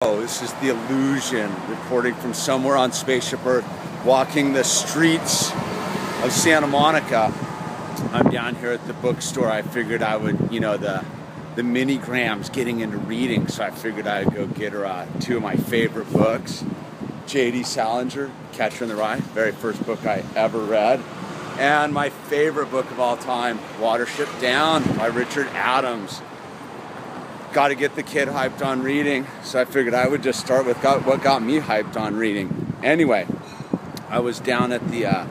Oh, this is the Illusion, reporting from somewhere on Spaceship Earth, walking the streets of Santa Monica. I'm down here at the bookstore. I figured I would, the mini-grams getting into reading, so I figured I'd go get her two of my favorite books. J.D. Salinger, Catcher in the Rye, very first book I ever read. And my favorite book of all time, Watership Down by Richard Adams. Got to get the kid hyped on reading, so I figured I would just start with what got me hyped on reading. Anyway, I was down at the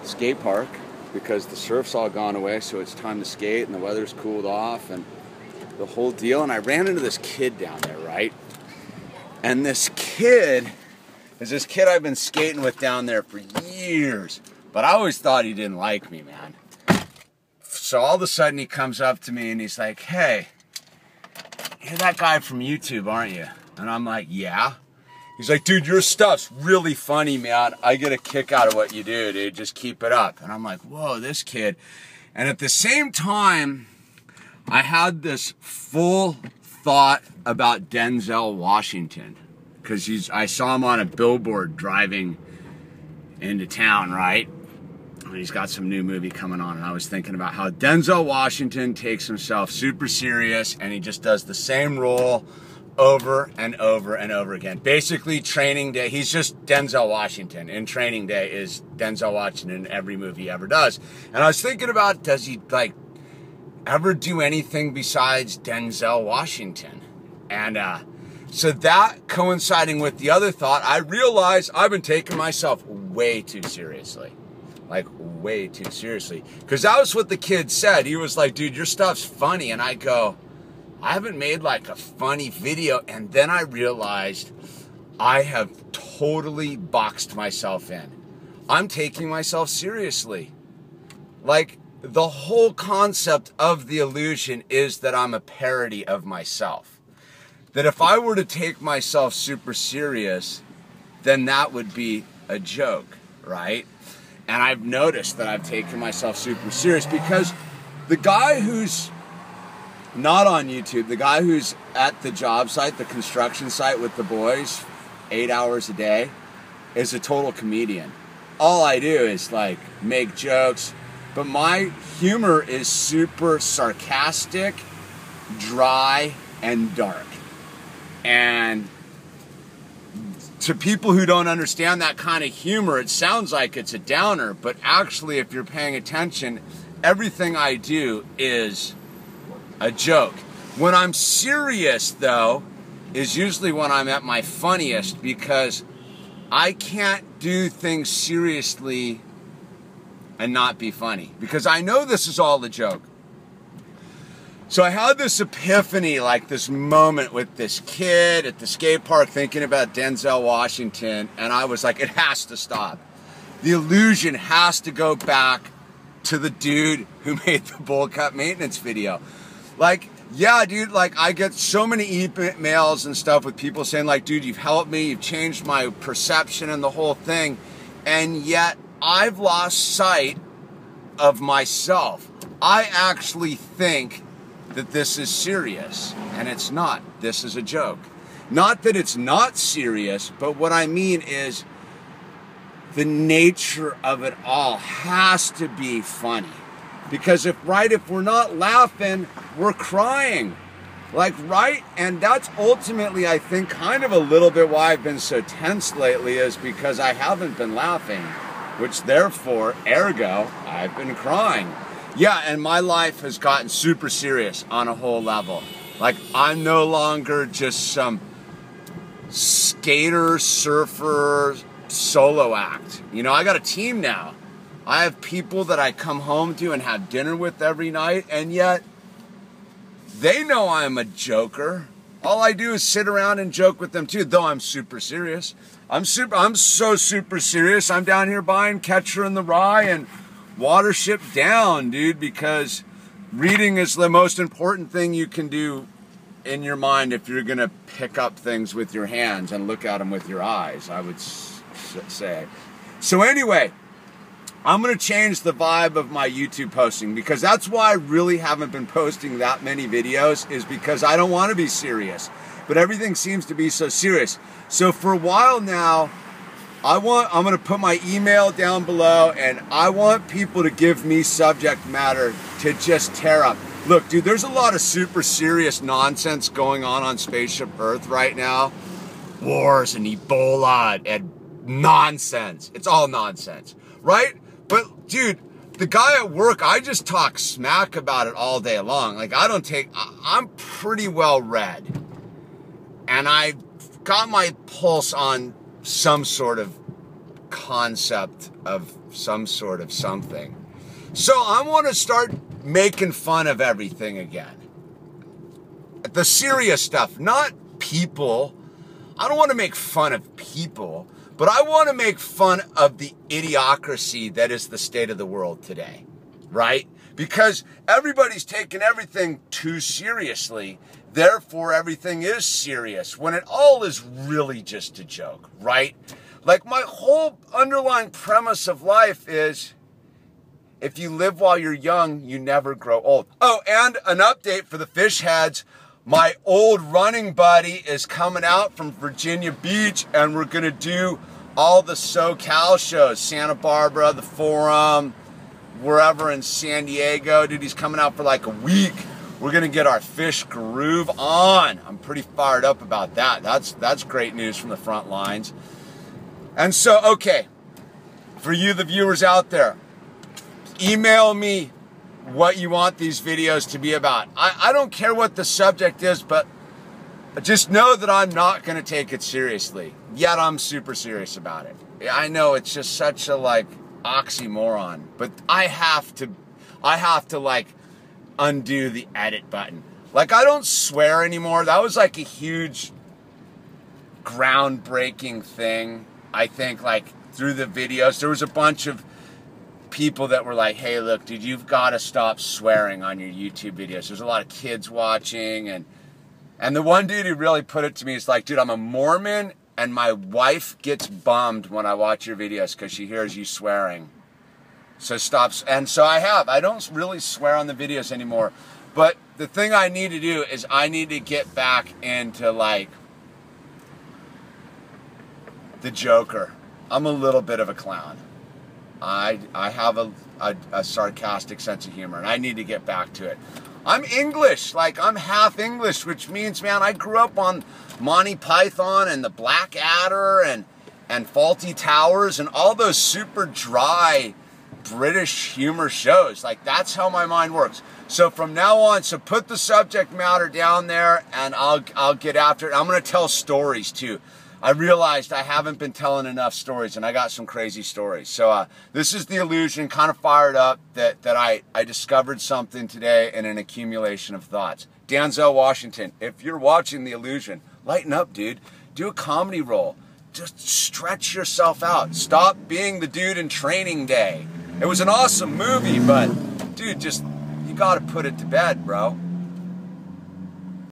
skate park because the surf's all gone away, so it's time to skate and the weather's cooled off and the whole deal. And I ran into this kid down there, right? And this kid is this kid I've been skating with down there for years, but I always thought he didn't like me, man. So all of a sudden he comes up to me and he's like, "Hey, you're that guy from YouTube, aren't you?" And I'm like, "Yeah." He's like, "Dude, your stuff's really funny, man. I get a kick out of what you do, dude. Just keep it up." And I'm like, whoa, this kid. And at the same time, I had this full thought about Denzel Washington. Because I saw him on a billboard driving into town, right? And he's got some new movie coming on. And I was thinking about how Denzel Washington takes himself super serious and he just does the same role over and over and over again. Basically, Training Day, he's just Denzel Washington. And Training Day is Denzel Washington in every movie he ever does. And I was thinking about, does he ever do anything besides Denzel Washington? And so that coinciding with the other thought, I realized I've been taking myself way too seriously. Like, way too seriously. Because that was what the kid said. He was like, "Dude, your stuff's funny." And I go, I haven't made like a funny video. And then I realized I have totally boxed myself in. I'm taking myself seriously. Like, the whole concept of the illusion is that I'm a parody of myself. That if I were to take myself super serious, then that would be a joke, right? And I've noticed that I've taken myself super serious because the guy who's not on YouTube, the guy who's at the job site, the construction site with the boys, 8 hours a day, is a total comedian. All I do is make jokes, but my humor is super sarcastic, dry, and dark. And to people who don't understand that kind of humor, it sounds like it's a downer, but actually, if you're paying attention, everything I do is a joke. When I'm serious, though, is usually when I'm at my funniest, because I can't do things seriously and not be funny, because I know this is all a joke. So I had this epiphany, this moment with this kid at the skate park thinking about Denzel Washington, and I was like, it has to stop. The illusion has to go back to the dude who made the bowl cut maintenance video. Yeah, dude, I get so many emails and stuff with people saying, dude, you've helped me, you've changed my perception and the whole thing, and yet I've lost sight of myself. I actually think that this is serious, and it's not. This is a joke. Not that it's not serious, but what I mean is the nature of it all has to be funny. Because if we're not laughing, we're crying. Right? And that's ultimately, I think, kind of a little bit why I've been so tense lately, is because I haven't been laughing, which therefore, ergo, I've been crying. Yeah, and my life has gotten super serious on a whole level. I'm no longer just some skater, surfer, solo act. I got a team now. I have people that I come home to and have dinner with every night, and yet they know I'm a joker. All I do is sit around and joke with them too, though I'm super serious. I'm so super serious. I'm down here buying Catcher in the Rye and Watership Down, dude, because reading is the most important thing you can do in your mind if you're going to pick up things with your hands and look at them with your eyes, I would say. So anyway, I'm going to change the vibe of my YouTube posting, because that's why I really haven't been posting that many videos, is because I don't want to be serious. but everything seems to be so serious. So for a while now, I'm going to put my email down below, and I want people to give me subject matter to just tear up. Look, dude, there's a lot of super serious nonsense going on Spaceship Earth right now. Wars and Ebola and nonsense. It's all nonsense, right? But dude, the guy at work, I just talk smack about it all day long. Like, I'm pretty well read. And I got my pulse on some sort of concept of some sort of something. So I want to start making fun of everything again. The serious stuff, not people. I don't want to make fun of people, but I want to make fun of the idiocracy that is the state of the world today, right? Because everybody's taking everything too seriously, therefore everything is serious, when it all is really just a joke, right? Like, my whole underlying premise of life is, if you live while you're young, you never grow old. Oh, and an update for the fish heads. My old running buddy is coming out from Virginia Beach, and we're going to do all the SoCal shows. Santa Barbara, the Forum, wherever in San Diego. Dude, he's coming out for like a week. We're going to get our fish groove on. I'm pretty fired up about that. That's great news from the front lines. And so, okay, for you, the viewers out there, email me what you want these videos to be about. I don't care what the subject is, but just know that I'm not going to take it seriously. Yet I'm super serious about it. I know it's just such a like oxymoron, but I have to like undo the edit button. Like, I don't swear anymore. That was like a huge groundbreaking thing. I think, like, through the videos, there was a bunch of people that were like, hey, look, dude, you've got to stop swearing on your YouTube videos. There's a lot of kids watching, and the one dude who really put it to me is like, dude, I'm a Mormon, and my wife gets bummed when I watch your videos because she hears you swearing. So stop. And so I don't really swear on the videos anymore. But the thing I need to do is I need to get back into, like, the Joker. I'm a little bit of a clown. I have a sarcastic sense of humor, and I need to get back to it. I'm English, like, I'm half English, which means, man, I grew up on Monty Python and the Blackadder and Faulty Towers and all those super dry British humor shows. Like, that's how my mind works. So from now on, so put the subject matter down there, and I'll get after it. I'm going to tell stories too. I realized I haven't been telling enough stories, and I got some crazy stories. So this is The Illusion, kind of fired up that I discovered something today in an accumulation of thoughts. Denzel Wahington, if you're watching The Illusion, lighten up, dude. Do a comedy role. Just stretch yourself out. Stop being the dude in Training Day. It was an awesome movie, but dude, you gotta put it to bed, bro.